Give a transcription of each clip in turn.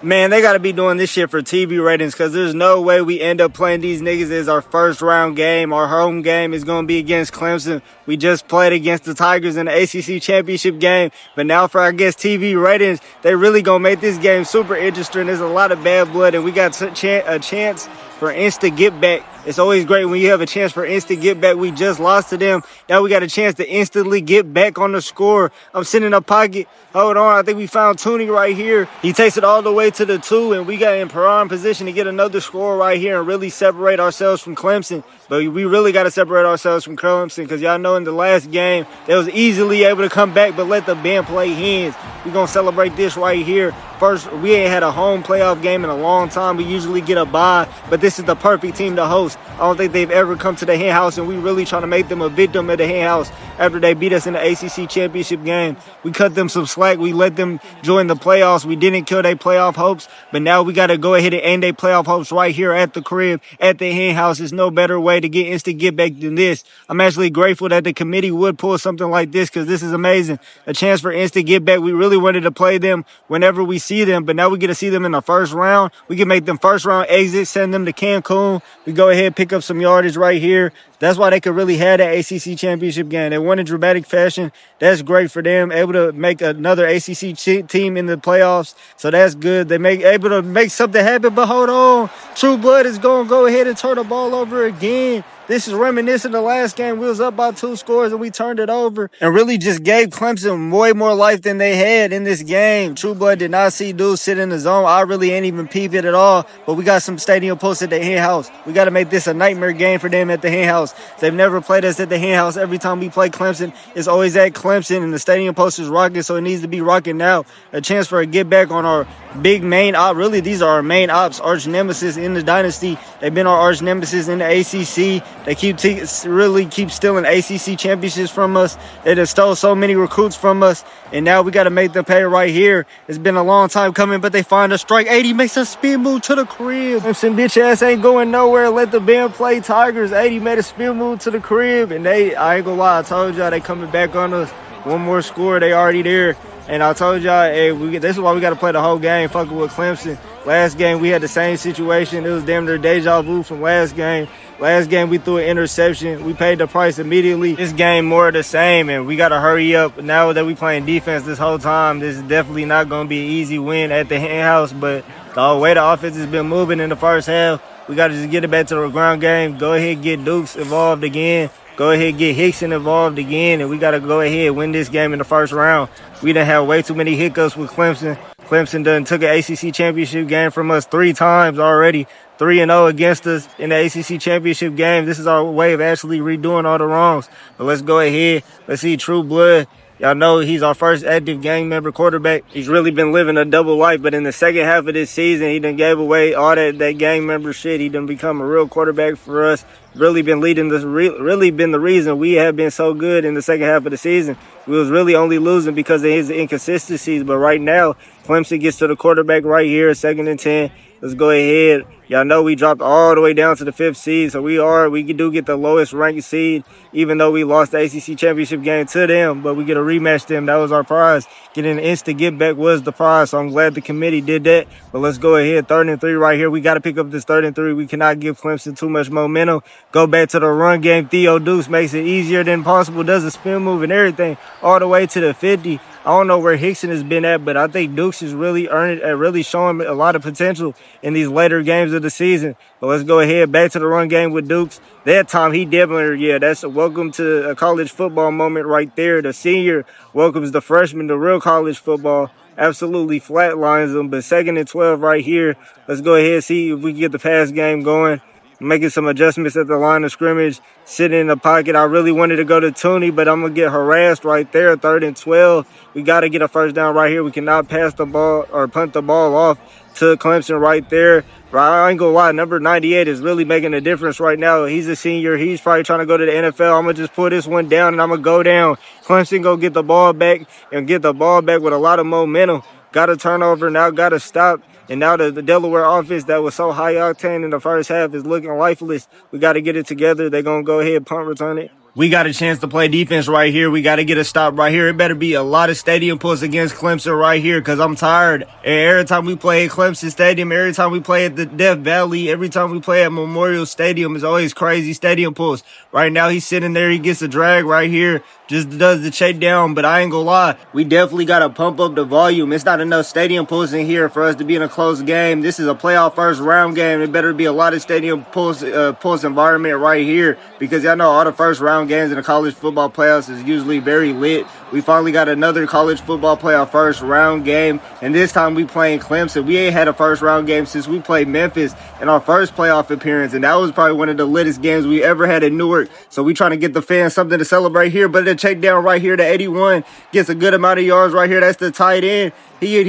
Man, they got to be doing this shit for TV ratings because there's no way we end up playing these niggas as our first round game. Our home game is going to be against Clemson. We just played against the Tigers in the ACC championship game. But now for, I guess, TV ratings, they really going to make this game super interesting. There's a lot of bad blood, and we got a chance for instant get back. It's always great when you have a chance for instant get back. We just lost to them. Now we got a chance to instantly get back on the score. I'm sitting in a pocket. Hold on. I think we found Tooney right here. He takes it all the way to the 2, and we got in prime position to get another score right here and really separate ourselves from Clemson. But we really got to separate ourselves from Clemson because y'all know in the last game, they was easily able to come back but let the band play Hens. We're going to celebrate this right here. First, we ain't had a home playoff game in a long time. We usually get a bye, but this is the perfect team to host. I don't think they've ever come to the Hen House, and we really trying to make them a victim at the Hen House after they beat us in the ACC championship game. We cut them some slack. We let them join the playoffs. We didn't kill their playoff hopes, but now we got to go ahead and end their playoff hopes right here at the crib, at the Hen House. There's no better way to get instant get back than this. I'm actually grateful that the committee would pull something like this because this is amazing. A chance for instant get back. We really wanted to play them whenever we see them, but now we get to see them in the first round. We can make them first round exits, send them to Cancun. We go ahead, pick up some yardage right here. That's why they could really have that ACC championship game. They won in dramatic fashion. That's great for them. Able to make another ACC team in the playoffs. So that's good. They able to make something happen. But hold on. True Blood is going to go ahead and turn the ball over again. This is reminiscent of the last game. We was up by 2 scores and we turned it over and really just gave Clemson way more life than they had in this game. True Blood did not see dudes sit in the zone. I really ain't even peep it at all, but we got some stadium posts at the Hen House. We got to make this a nightmare game for them at the Hen House. They've never played us at the Hen House. Every time we play Clemson, it's always at Clemson, and the stadium post is rocking, so it needs to be rocking now. A chance for a get back on our big main op. Really, these are our main ops, arch nemesis in the Dynasty. They've been our arch nemesis in the ACC. They really keep stealing ACC championships from us. They just stole so many recruits from us, and now we got to make them pay right here. It's been a long time coming, but they find a strike. 80 makes a spin move to the crib. Clemson bitch ass ain't going nowhere. Let the band play Tigers. 80 made a spin move to the crib, and I ain't gonna lie, I told y'all they coming back on us. One more score, they already there. And I told y'all, hey, this is why we got to play the whole game fucking with Clemson. Last game, we had the same situation. It was damn near deja vu from last game. Last game, we threw an interception. We paid the price immediately. This game, more of the same, and we got to hurry up. Now that we playing defense this whole time, this is definitely not going to be an easy win at the Hen House, but the way the offense has been moving in the first half, we got to just get it back to the ground game. Go ahead and get Dukes involved again. Go ahead and get Hickson involved again, and we got to go ahead and win this game in the first round. We done had way too many hiccups with Clemson. Clemson done took an ACC championship game from us 3 times already. 3-0 against us in the ACC championship game. This is our way of actually redoing all the wrongs. But let's go ahead. Let's see True Blood. Y'all know he's our first active gang member quarterback. He's really been living a double life, but in the second half of this season, he done gave away all that gang member shit. He done become a real quarterback for us. Really been leading this, really been the reason we have been so good in the second half of the season. We was really only losing because of his inconsistencies, but right now, Clemson gets to the quarterback right here, 2nd and 10. Let's go ahead. Y'all know we dropped all the way down to the 5th seed, so we do get the lowest ranked seed, even though we lost the ACC championship game to them, but we get a rematch them. That was our prize. Getting an instant get back was the prize, so I'm glad the committee did that. But let's go ahead, 3rd and 3 right here. We got to pick up this 3rd and 3. We cannot give Clemson too much momentum. Go back to the run game. Theo Deuce makes it easier than possible, does a spin move and everything, all the way to the 50. I don't know where Hickson has been at, but I think Dukes is really showing a lot of potential in these later games of the season. But let's go ahead back to the run game with Dukes. That time he definitely, that's a welcome to a college football moment right there. The senior welcomes the freshman to real college football. Absolutely flatlines them, but 2nd and 12 right here. Let's go ahead and see if we can get the pass game going. Making some adjustments at the line of scrimmage, sitting in the pocket. I really wanted to go to Tooney, but I'm going to get harassed right there, 3rd and 12. We got to get a first down right here. We cannot pass the ball or punt the ball off to Clemson right there. I ain't going to lie, number 98 is really making a difference right now. He's a senior. He's probably trying to go to the NFL. I'm going to just pull this one down, and I'm going to go down. Clemson go get the ball back and get the ball back with a lot of momentum. Got a turnover, now got to stop. And now the Delaware offense that was so high octane in the first half is looking lifeless. We got to get it together. They're going to go ahead, punt return it. We got a chance to play defense right here. We got to get a stop right here. It better be a lot of stadium pulls against Clemson right here because I'm tired. And every time we play at Clemson Stadium, every time we play at the Death Valley, every time we play at Memorial Stadium, it's always crazy stadium pulls. Right now, he's sitting there. He gets a drag right here. Just does the check down, but I ain't gonna lie. We definitely got to pump up the volume. It's not enough stadium pulls in here for us to be in a close game. This is a playoff first round game. It better be a lot of stadium pulls environment right here because y'all know all the first round games in the college football playoffs is usually very lit. We finally got another college football playoff first round game, and this time we playing Clemson. We ain't had a first round game since we played Memphis in our first playoff appearance, and that was probably one of the littest games we ever had in Newark. So we trying to get the fans something to celebrate here, but the check down right here to 81 gets a good amount of yards right here. That's the tight end. He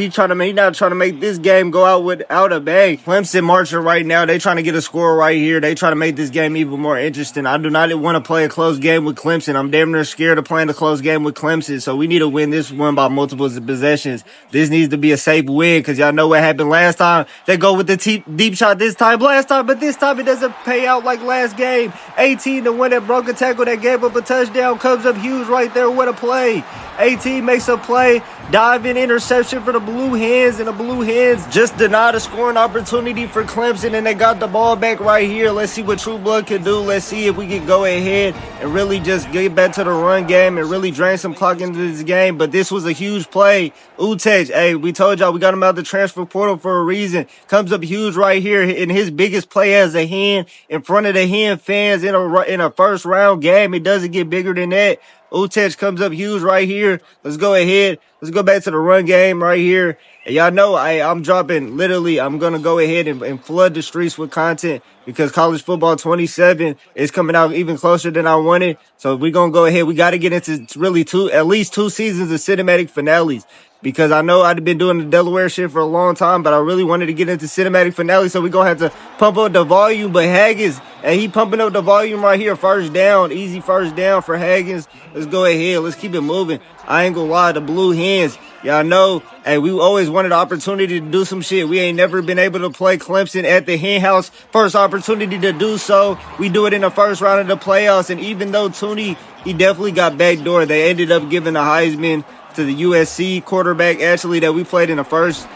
not trying to make this game go out without a bang. Clemson marching right now. They trying to get a score right here. They trying to make this game even more interesting. I do not want to play a close game with Clemson. I'm damn near scared of playing a close game with Clemson. So we need to win this one by multiple possessions. This needs to be a safe win because y'all know what happened last time. They go with the deep shot this time, but this time it doesn't pay out like last game. 18, the one that broke a tackle that gave up a touchdown, comes up huge right there. What a play. 18 makes a play. Diving interception for the Blue Hens, and the Blue Hens just denied a scoring opportunity for Clemson, and they got the ball back right here. Let's see what True Blood can do. Let's see if we can go ahead and really just get back to the run game and really drain some clock into this game. But this was a huge play. Utech, hey, we told y'all we got him out the transfer portal for a reason. Comes up huge right here in his biggest play as a Hen in front of the Hen fans in a first round game. It doesn't get bigger than that. Utech comes up huge right here. Let's go ahead. Let's go back to the run game right here. And y'all know I'm dropping, literally, I'm going to go ahead and flood the streets with content because college football 27 is coming out even closer than I wanted. So we're going to go ahead. We got to get into really at least 2 seasons of cinematic finales. Because I know I've been doing the Delaware shit for a long time, but I really wanted to get into cinematic finale, so we're going to have to pump up the volume. But Haggins, and he pumping up the volume right here. First down, easy first down for Haggins. Let's go ahead. Let's keep it moving. I ain't gonna lie, the Blue Hens, y'all know, hey, we always wanted the opportunity to do some shit. We ain't never been able to play Clemson at the Hen House. First opportunity to do so. We do it in the first round of the playoffs, and even though Tooney, he definitely got backdoor, they ended up giving the Heisman to the USC quarterback, actually, that we played in the first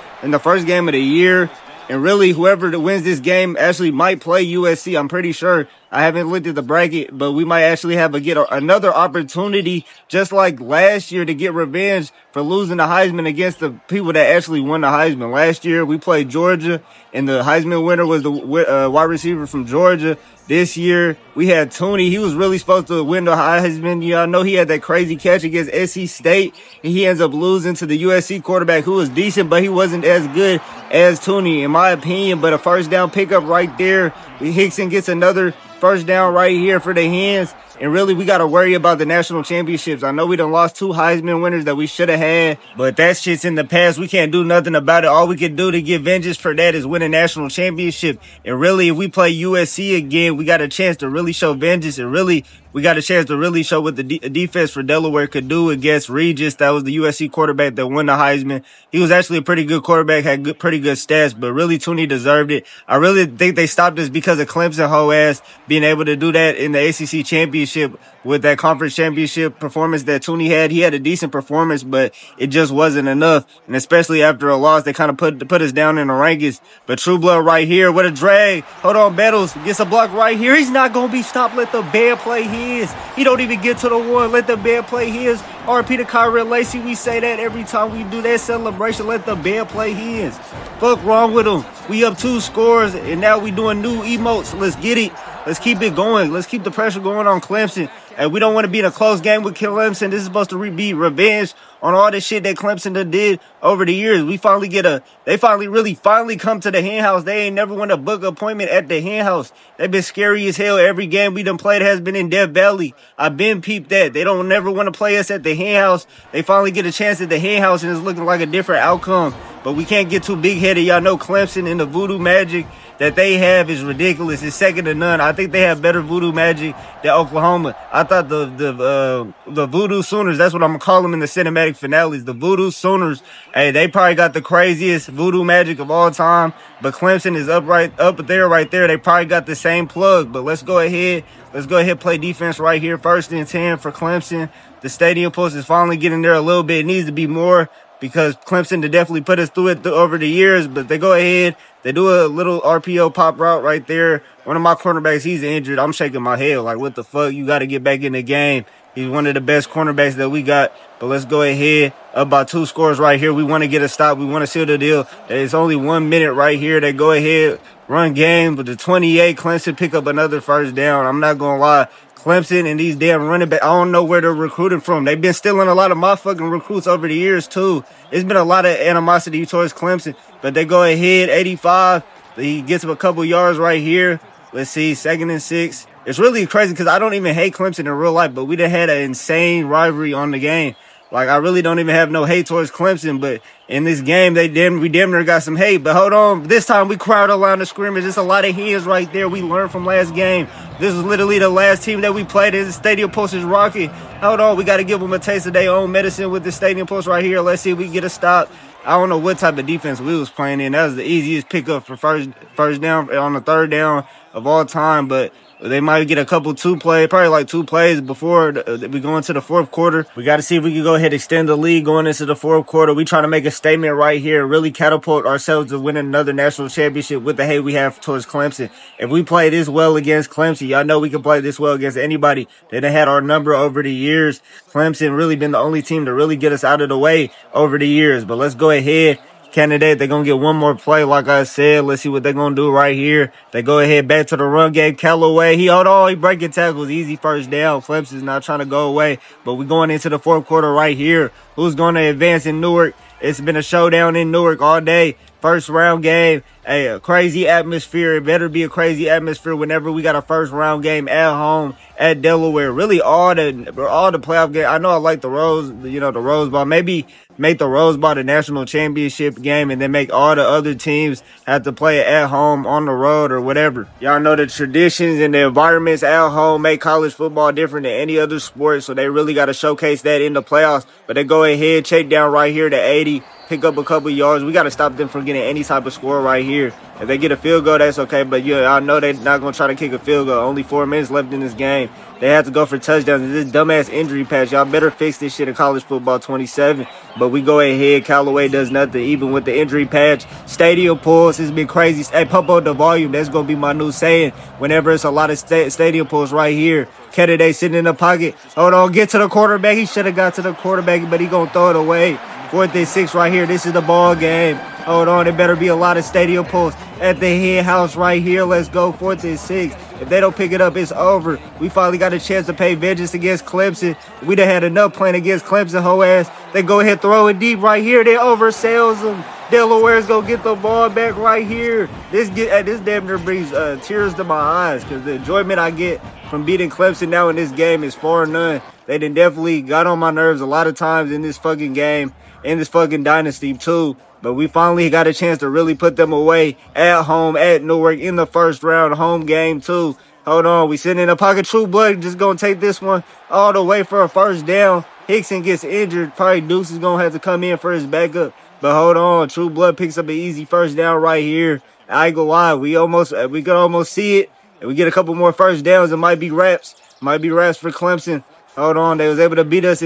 game of the year. And really, whoever wins this game actually might play USC. I'm pretty sure. I haven't looked at the bracket, but we might actually get another opportunity, just like last year, to get revenge for losing the Heisman against the people that actually won the Heisman. Last year, we played Georgia, and the Heisman winner was the wide receiver from Georgia. This year, we had Tooney. He was really supposed to win the Heisman. Y'all know he had that crazy catch against SC State, and he ends up losing to the USC quarterback who was decent, but he wasn't as good as Tooney, in my opinion. But a first down pickup right there. Hickson gets another first down right here for the Hens. And really, we got to worry about the national championships. I know we done lost 2 Heisman winners that we should have had, but that shit's in the past. We can't do nothing about it. All we can do to get vengeance for that is win a national championship. And really, if we play USC again, we got a chance to really show vengeance. And really, we got a chance to really show what the defense for Delaware could do against Regis. That was the USC quarterback that won the Heisman. He was actually a pretty good quarterback, had pretty good stats, but really Tooney deserved it. I really think they stopped us because of Clemson hoe ass being able to do that in the ACC championship with that conference championship performance that Tooney had. He had a decent performance, but it just wasn't enough. And especially after a loss, they kind of put us down in the rankings. But True Blood right here, what a drag. Hold on, Battles gets a block right here. He's not going to be stopped. Let the bear play his. He don't even get to the one. Let the bear play his. RP to Kyrie Lacey. We say that every time we do that celebration. Let the bear play his. Fuck wrong with him. We up 2 scores, and now we doing new emotes. Let's get it. Let's keep it going. Let's keep the pressure going on Clemson. And we don't want to be in a close game with Clemson. This is supposed to be revenge on all the shit that Clemson did over the years. They finally come to the Hen House. They ain't never want to book an appointment at the Hen House. They've been scary as hell. Every game we done played has been in Death Valley. I've been peeped that. They don't never want to play us at the Hen House. They finally get a chance at the Hen House, and it's looking like a different outcome. But we can't get too big-headed. Y'all know Clemson and the voodoo magic that they have is ridiculous. It's second to none. I think they have better voodoo magic than Oklahoma. I thought the Voodoo Sooners, that's what I'm gonna call them in the cinematic finales. The Voodoo Sooners, hey, they probably got the craziest voodoo magic of all time. But Clemson is up there, right there. They probably got the same plug. But let's go ahead. Play defense right here. 1st and 10 for Clemson. The stadium post is finally getting there a little bit. It needs to be more because Clemson to definitely put us through it over the years. But they go ahead. They do a little RPO pop route right there. One of my cornerbacks, he's injured. I'm shaking my head like, what the fuck? You got to get back in the game. He's one of the best cornerbacks that we got. But let's go ahead. Up by 2 scores right here. We want to get a stop. We want to seal the deal. It's only 1 minute right here. They go ahead, run game. But the 28, Clemson pick up another 1st down. I'm not going to lie. Clemson and these damn running backs, I don't know where they're recruiting from. They've been stealing a lot of my fucking recruits over the years, too. It's been a lot of animosity towards Clemson. But they go ahead, 85. He gets him a couple yards right here. Let's see, 2nd and 6. It's really crazy because I don't even hate Clemson in real life, but we done had an insane rivalry on the game. Like, I really don't even have no hate towards Clemson, but in this game, we damn near got some hate. But hold on, this time we crowd around the scrimmage. There's a lot of hands right there. We learned from last game. This was literally the last team that we played. The stadium post is rocking. Hold on, we got to give them a taste of their own medicine with the stadium post right here. Let's see if we can get a stop. I don't know what type of defense we was playing in. That was the easiest pickup for first down on the 3rd down of all time, but they might get a couple probably like 2 plays before we go into the 4th quarter. We got to see if we can go ahead and extend the lead going into the 4th quarter. We trying to make a statement right here, really catapult ourselves to winning another national championship with the hate we have towards Clemson. If we play this well against Clemson, y'all know we can play this well against anybody that had our number over the years. Clemson really been the only team to really get us out of the way over the years. But let's go ahead. Candidate, they're going to get one more play, like I said. Let's see what they're going to do right here. They go ahead back to the run game. Callaway, he breaking tackles. Easy 1st down. Clemson's not trying to go away. But we're going into the 4th quarter right here. Who's going to advance in Newark? It's been a showdown in Newark all day. 1st round game. Hey, a crazy atmosphere. It better be a crazy atmosphere whenever we got a 1st round game at home at Delaware. Really all the playoff game. I know I like the Rose Bowl. Maybe make the Rose Bowl the national championship game and then make all the other teams have to play it at home, on the road, or whatever. Y'all know the traditions and the environments at home make college football different than any other sport, so they really got to showcase that in the playoffs. But they go ahead, check down right here to 80. Pick up a couple yards. We got to stop them from getting any type of score right here. If they get a field goal, that's okay. But yeah, I know they're not going to try to kick a field goal. Only 4 minutes left in this game. They have to go for touchdowns. This dumbass injury patch, y'all better fix this shit in college football 27. But we go ahead. Callaway does nothing, even with the injury patch. Stadium pulls. It's been crazy. Hey, pump up the volume. That's going to be my new saying whenever it's a lot of stadium pulls right here. Kennedy sitting in the pocket. Hold on, get to the quarterback. He should have got to the quarterback, but he going to throw it away. 4th and 6 right here. This is the ball game. Hold on. There better be a lot of stadium pulls at the head house right here. Let's go. 4th and 6. If they don't pick it up, it's over. We finally got a chance to pay vengeance against Clemson. We done had enough playing against Clemson, whole ass. They go ahead, throw it deep right here. They oversells them. Delaware's going to get the ball back right here. This damn near brings tears to my eyes because the enjoyment I get from beating Clemson now in this game is far none. They done definitely got on my nerves a lot of times in this fucking game, in this fucking dynasty too. But we finally got a chance to really put them away at home at Newark in the 1st round, home game too. Hold on, we sitting in a pocket. True Blood just going to take this one all the way for a 1st down. Hickson gets injured. Probably Deuce is going to have to come in for his backup. But hold on, True Blood picks up an easy 1st down right here. I ain't gonna lie, we could almost see it. If we get a couple more 1st downs, it might be wraps. Might be wraps for Clemson. Hold on, they was able to beat us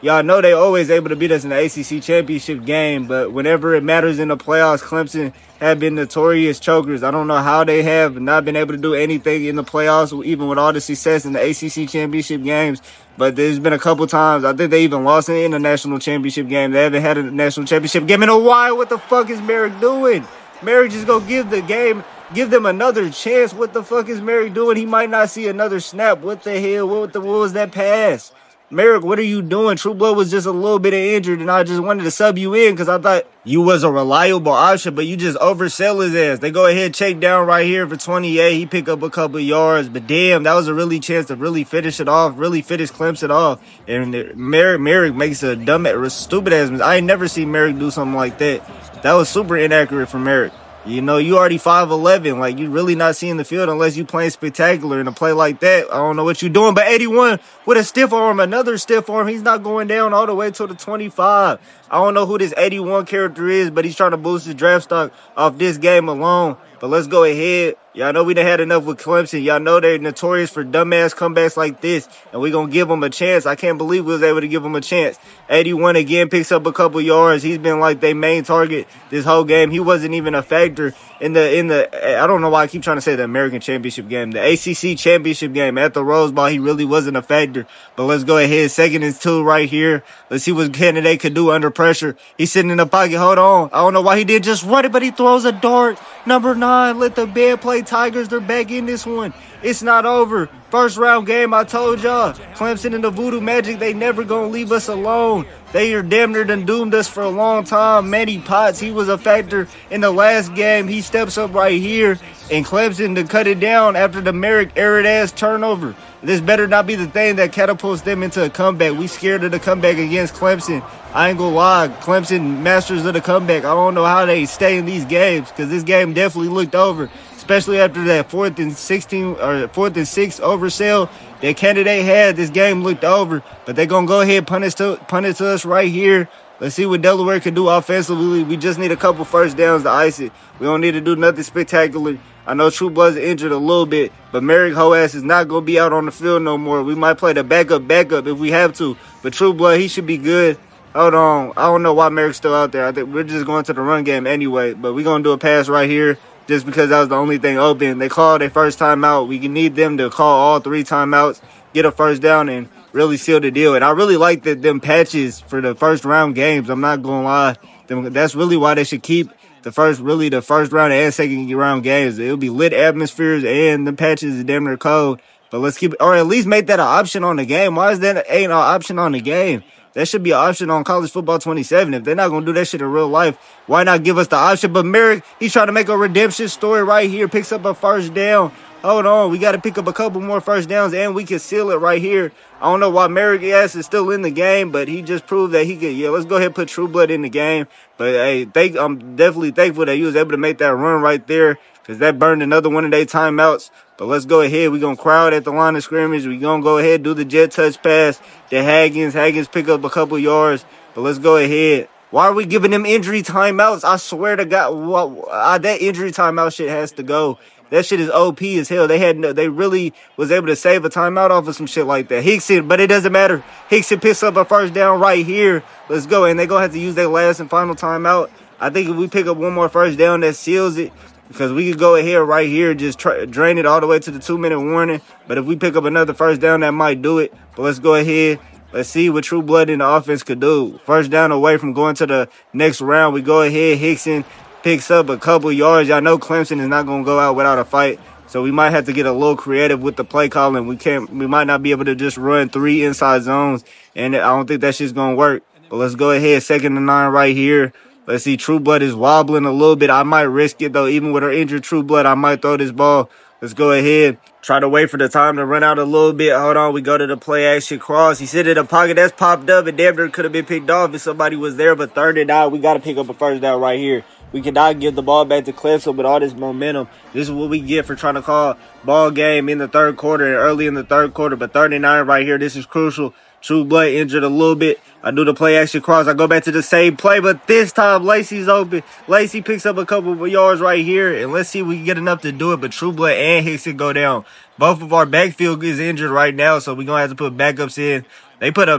y'all know they always able to beat us in the ACC championship game, but whenever it matters in the playoffs, Clemson have been notorious chokers. I don't know how they have not been able to do anything in the playoffs, even with all the success in the ACC championship games. But there's been a couple times, I think they even lost in the national championship game. They haven't had a national championship game in a while. What the fuck is Merrick doing? Merrick just gonna give them another chance. What the fuck is Merrick doing? He might not see another snap. What the hell? What was that pass? Merrick, what are you doing? True Blood was just a little bit injured, and I just wanted to sub you in because I thought you was a reliable option, but you just oversell his ass. They go ahead, check down right here for 28. He pick up a couple of yards, but damn, that was a really chance to really finish it off, really finish Clemson off. And Merrick makes a stupid ass mistake. I ain't never seen Merrick do something like that. That was super inaccurate from Merrick. You know, you already 5'11". Like, you really not seeing the field unless you playing spectacular. In a play like that, I don't know what you're doing. But 81 with a stiff arm, another stiff arm. He's not going down all the way to the 25. I don't know who this 81 character is, but he's trying to boost his draft stock off this game alone. But let's go ahead. Y'all know we done had enough with Clemson. Y'all know they're notorious for dumbass comebacks like this, and we going to give them a chance. I can't believe we was able to give them a chance. 81 again picks up a couple yards. He's been like their main target this whole game. He wasn't even a factor in the I don't know why I keep trying to say the American Championship game. The ACC Championship game at the Rose Bowl, he really wasn't a factor. But let's go ahead. 2nd and 2 right here. Let's see what candidate could do under pressure. He's sitting in the pocket. Hold on. I don't know why he did just run it, but he throws a dart. Number 9, let the bad play Tigers. They're back in this one. It's not over. First round game, I told y'all. Clemson and the Voodoo Magic, they never gonna leave us alone. They are damn near done doomed us for a long time. Manny Potts, he was a factor in the last game. He steps up right here, and Clemson to cut it down after the Merrick ass turnover. This better not be the thing that catapults them into a comeback. We scared of the comeback against Clemson. I ain't gonna lie, Clemson masters of the comeback. I don't know how they stay in these games, because this game definitely looked over, especially after that 4th and 16 or 4th and 6 oversell that candidate had. This game looked over, but they're gonna go ahead punt it to us right here. Let's see what Delaware can do offensively. We just need a couple first downs to ice it. We don't need to do nothing spectacular. I know True Blood's injured a little bit, but Merrick Hoass is not going to be out on the field no more. We might play the backup if we have to, but True Blood, he should be good. Hold on. I don't know why Merrick's still out there. I think we're just going to the run game anyway, but we're going to do a pass right here just because that was the only thing open. They called their first timeout. We need them to call all 3 timeouts, get a first down, and really seal the deal. And I really like them patches for the first round games. I'm not going to lie. That's really why they should keep the first round and second round games. It'll be lit atmospheres, and the patches is damn near cold. But let's keep it, or at least make that an option on the game. Why is that ain't an option on the game? That should be an option on College Football 27. If they're not going to do that shit in real life, why not give us the option? But Merrick, he's trying to make a redemption story right here. Picks up a first down. Hold on. We got to pick up a couple more first downs, and we can seal it right here. I don't know why Merrick is still in the game, but he just proved that he could. Yeah, let's go ahead and put True Blood in the game. But, hey, I'm definitely thankful that he was able to make that run right there, because that burned another one of their timeouts. But let's go ahead. We're going to crowd at the line of scrimmage. We're going to go ahead and do the jet touch pass to Haggins. Haggins pick up a couple yards. But let's go ahead. Why are we giving them injury timeouts? I swear to God, that injury timeout shit has to go. That shit is OP as hell. They really was able to save a timeout off of some shit like that. Hickson, but it doesn't matter. Hickson picks up a first down right here. Let's go. And they're going to have to use their last and final timeout. I think if we pick up one more first down, that seals it. Because we could go ahead right here, just drain it all the way to the 2-minute warning. But if we pick up another first down, that might do it. But let's go ahead. Let's see what True Blood in the offense could do. First down away from going to the next round. We go ahead. Hickson picks up a couple yards. Y'all know Clemson is not going to go out without a fight. So we might have to get a little creative with the play calling. We might not be able to just run 3 inside zones. And I don't think that shit's going to work. But let's go ahead. 2nd and 9 right here. Let's see, True Blood is wobbling a little bit. I might risk it, though. Even with her injured True Blood, I might throw this ball. Let's go ahead. Try to wait for the time to run out a little bit. Hold on. We go to the play action cross. He sit in the pocket. That's popped up. And damn near could have been picked off if somebody was there. But 3rd and out, we got to pick up a first down right here. We cannot give the ball back to Clemson with all this momentum. This is what we get for trying to call ball game in the 3rd quarter and early in the 3rd quarter. But 3rd and 9 right here, this is crucial. True Blood injured a little bit. I do the play action cross. I go back to the same play, but this time Lacey's open. Lacey picks up a couple of yards right here, and let's see if we can get enough to do it. But True Blood and Hickson go down. Both of our backfield is injured right now, so we're gonna have to put backups in. They put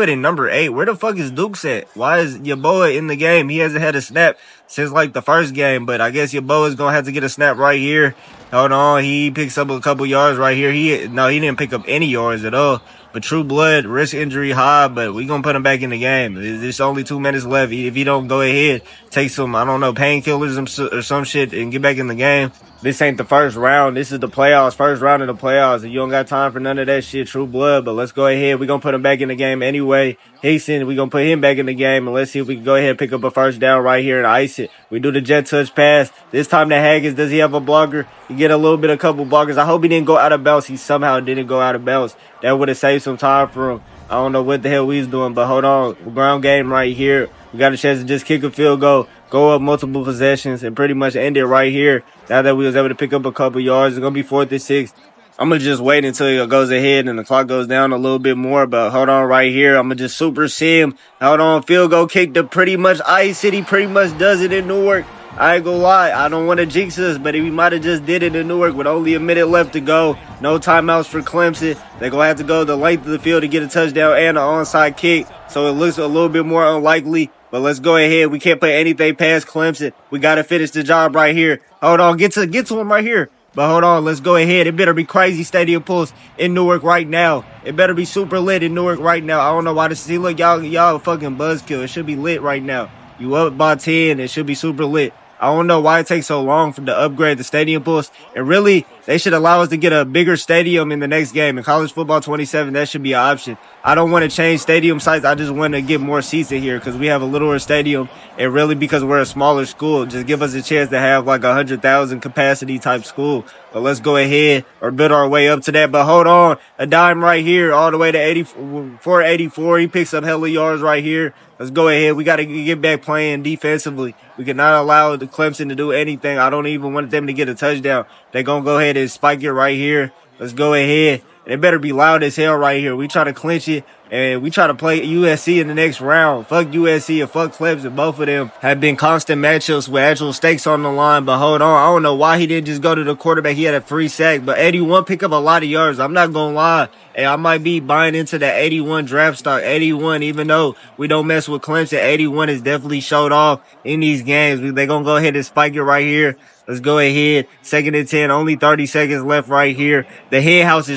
in number 8. Where the fuck is Dukes at? Why is Yaboa in the game? He hasn't had a snap since like the first game, but I guess Yaboa is gonna have to get a snap right here. Hold on, he picks up a couple yards right here. He didn't pick up any yards at all. But True Blood, risk injury high, but we going to put him back in the game. There's only 2 minutes left. If he don't go ahead, take some, I don't know, painkillers or some shit and get back in the game. This ain't the first round. This is the playoffs, first round of the playoffs. And you don't got time for none of that shit, True Blood. But let's go ahead. We're going to put him back in the game anyway. Hickson, we're going to put him back in the game. And let's see if we can go ahead and pick up a first down right here and ice it. We do the jet touch pass. This time to Haggins. Does he have a blocker? You get a couple blockers. I hope he didn't go out of bounds. He somehow didn't go out of bounds. That would have saved some time for him. I don't know what the hell we was doing, but hold on. Ground game right here. We got a chance to just kick a field goal. go up multiple possessions, and pretty much end it right here. Now that we was able to pick up a couple yards, it's going to be 4th and 6. I'm going to just wait until it goes ahead and the clock goes down a little bit more. But hold on right here. I'm going to just super sim. Hold on. Field goal kick to pretty much Ice City. Pretty much does it in Newark. I ain't gonna lie. I don't want to jinx us, but we might have just did it in Newark with only a minute left to go. No timeouts for Clemson. They're going to have to go the length of the field to get a touchdown and an onside kick. So it looks a little bit more unlikely. But let's go ahead. We can't play anything past Clemson. We got to finish the job right here. Hold on. Get to him right here. But hold on, let's go ahead. It better be crazy stadium pulse in Newark right now. It better be super lit in Newark right now. I don't know why this see. Look, y'all fucking buzzkill. It should be lit right now. You up by 10. It should be super lit. I don't know why it takes so long for to upgrade the stadium pulse. And really, they should allow us to get a bigger stadium in the next game. In college football 27, that should be an option. I don't want to change stadium sites. I just want to get more seats in here because we have a littler stadium. And really, because we're a smaller school, just give us a chance to have like 100,000 capacity type school. But let's go ahead or build our way up to that. But hold on, a dime right here all the way to 484. He picks up hella yards right here. Let's go ahead. We got to get back playing defensively. We cannot allow the Clemson to do anything. I don't even want them to get a touchdown. They're going to go ahead and spike it right here. Let's go ahead. And it better be loud as hell right here. We try to clinch it, and we try to play USC in the next round. Fuck USC and fuck Clemson. Both of them have been constant matchups with actual stakes on the line. But hold on. I don't know why he didn't just go to the quarterback. He had a free sack. But 81 pick up a lot of yards. I'm not going to lie. Hey, I might be buying into that 81 draft stock. 81, even though we don't mess with Clemson, 81 is definitely showed off in these games. They're going to go ahead and spike it right here. Let's go ahead. 2nd and 10. Only 30 seconds left right here. The head house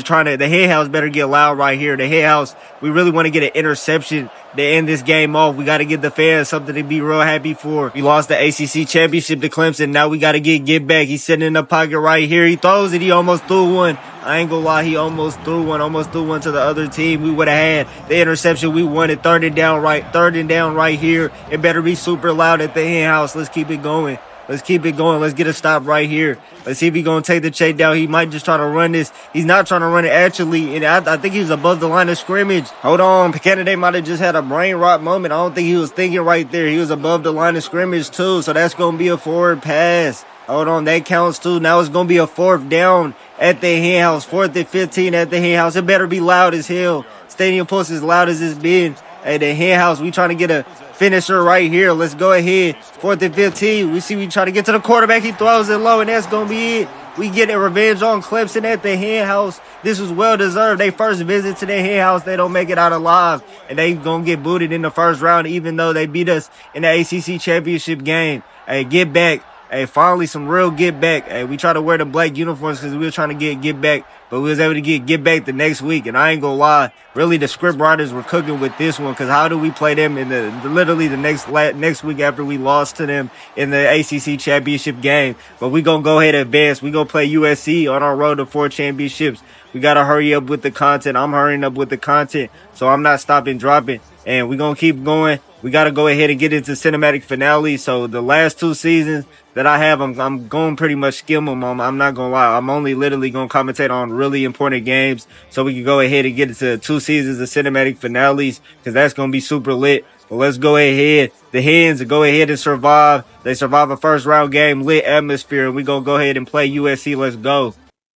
better get loud right here. The head house, we really want to get an interception to end this game off. We got to get the fans something to be real happy for. We lost the ACC championship to Clemson. Now we got to get back. He's sitting in the pocket right here. He throws it. He almost threw one. I ain't gonna lie. He almost threw one to the other team. We would have had the interception we wanted. Third and down right here. It better be super loud at the hen house. Let's keep it going. Let's get a stop right here. Let's see if he's going to take the check down. He might just try to run this. He's not trying to run it actually. And I think he was above the line of scrimmage. Hold on. Kennedy might have just had a brain rot moment. I don't think he was thinking right there. He was above the line of scrimmage too. So that's going to be a forward pass. Hold on. That counts too. Now it's going to be a 4th down at the hen house. 4th and 15 at the hen house. It better be loud as hell. Stadium post as loud as it's been. At the hen house, we trying to get a finisher right here. Let's go ahead. 4th and 15. We try to get to the quarterback. He throws it low, and that's going to be it. We get a revenge on Clemson at the hen house. This was well deserved. They first visit to the hen house. They don't make it out alive. And they going to get booted in the first round, even though they beat us in the ACC championship game. Hey, get back. Hey, finally some real get back. Hey, we try to wear the black uniforms because we were trying to get back, but we was able to get back the next week. And I ain't gonna lie, really the script writers were cooking with this one because how do we play them in literally the next week after we lost to them in the ACC championship game? But we gonna go ahead and advance. We gonna play USC on our road to 4 championships. We gotta hurry up with the content. I'm hurrying up with the content, so I'm not stopping dropping. And we gonna keep going. We got to go ahead and get into cinematic finale. So the last 2 seasons that I have, I'm going pretty much skim them. I'm not going to lie. I'm only literally going to commentate on really important games so we can go ahead and get into 2 seasons of cinematic finales because that's going to be super lit. But let's go ahead. The Hens go ahead and survive. They survive a first round game, lit atmosphere, and we going to go ahead and play USC. Let's go.